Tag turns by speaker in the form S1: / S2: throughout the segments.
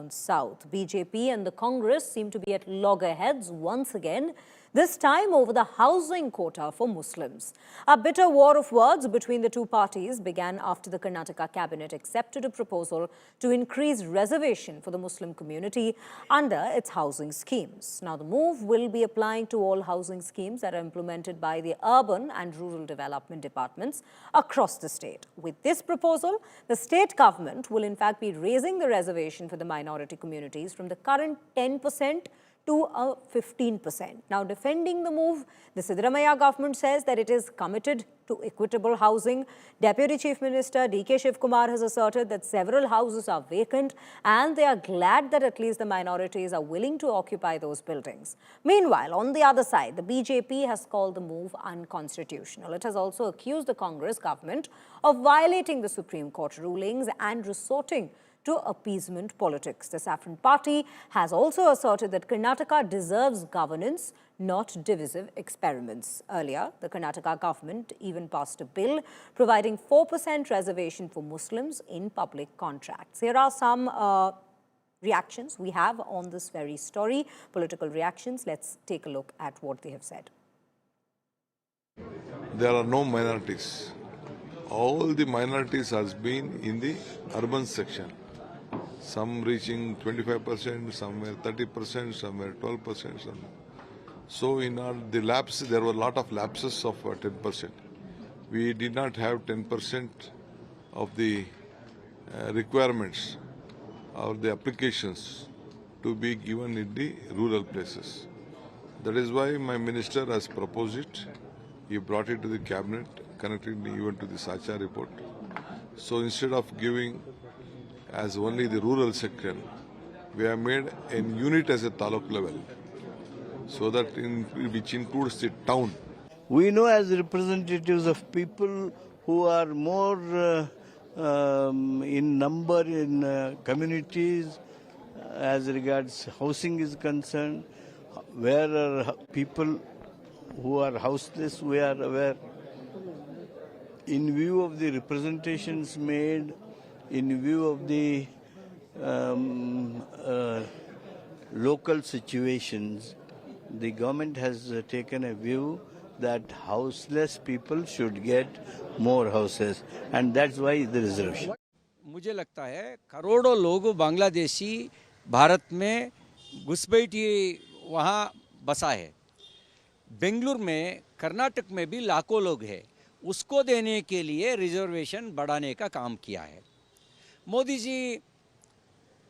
S1: down south. BJP and the Congress seem to be at loggerheads once again, this time over the housing quota for Muslims. A bitter war of words between the two parties began after the Karnataka cabinet accepted a proposal to increase reservation for the Muslim community under its housing schemes. Now, the move will be applying to all housing schemes that are implemented by the urban and rural development departments across the state. With this proposal, the state government will in fact be raising the reservation for the minority communities from the current 10% to a 15%. Now, defending the move, the Siddaramaiah government says that it is committed to equitable housing. Deputy Chief Minister D.K. Shivkumar has asserted that several houses are vacant and they are glad that at least the minorities are willing to occupy those buildings. Meanwhile, on the other side, the BJP has called the move unconstitutional. It has also accused the Congress government of violating the Supreme Court rulings and resorting to appeasement politics. The Saffron Party has also asserted that Karnataka deserves governance, not divisive experiments. Earlier, the Karnataka government even passed a bill providing 4% reservation for Muslims in public contracts. Here are some reactions we have on this very story, political reactions. Let's take a look at what they have said.
S2: There are no minorities. All the minorities has been in the urban section. Some reaching 25%, somewhere 30%, somewhere 12%. So in the lapse, there were a lot of lapses of 10%. We did not have 10% of the requirements or the applications to be given in the rural places. That is why my minister has proposed it. He brought it to the cabinet, connecting even to the Sacha report. So instead of giving as only the rural section, we have made a unit as a taluk level, so that which includes the town.
S3: We know as representatives of people who are more in number in communities as regards housing is concerned, where are people who are houseless, we are aware. In view of the representations made, in view of the local situations, the government has taken a view that houseless people should get more houses, and that's why the reservation.
S4: मुझे लगता है करोड़ों लोग बांग्लादेशी भारत में घुसपैठी वहाँ बसा है। बेंगलुरु में, कर्नाटक में भी लाखों लोग हैं। उसको देने के लिए रिजर्वेशन बढ़ाने का काम किया है। मोदी जी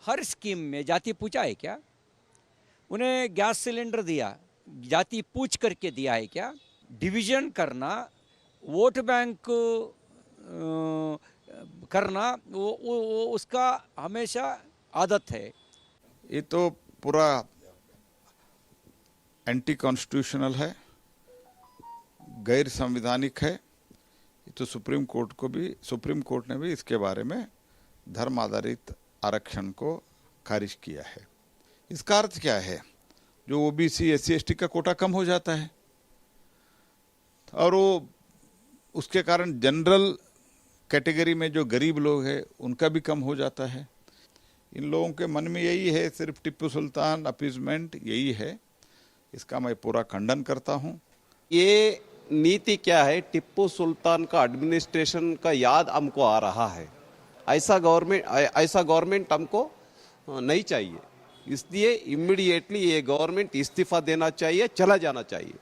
S4: हर स्कीम में जाति पूछा है क्या? उन्हें गैस सिलेंडर दिया, जाति पूछ करके दिया है क्या? डिवीजन करना, वोट बैंक करना, वो उसका हमेशा आदत है।
S5: ये तो पूरा एंटी कॉन्स्टिट्यूशनल है, गैर संवैधानिक है। ये तो सुप्रीम कोर्ट ने भी इसके बारे में धर्म आधारित आरक्षण को खारिज किया है। इसका अर्थ क्या है? जो ओबीसी एससी एसटी का कोटा कम हो जाता है और वो उसके कारण जनरल कैटेगरी में जो गरीब लोग हैं उनका भी कम हो जाता है। इन लोगों के मन में यही है, सिर्फ टिप्पू सुल्तान अपीजमेंट यही है। इसका मैं पूरा खंडन करता हूँ।
S6: ये नीति क्या है? टिप्पू सुल्तान का एडमिनिस्ट्रेशन का याद हमको आ रहा है। ऐसा गवर्नमेंट हमको नहीं चाहिए। इसलिए इमीडिएटली ये गवर्नमेंट इस्तीफा देना चाहिए, चला जाना चाहिए।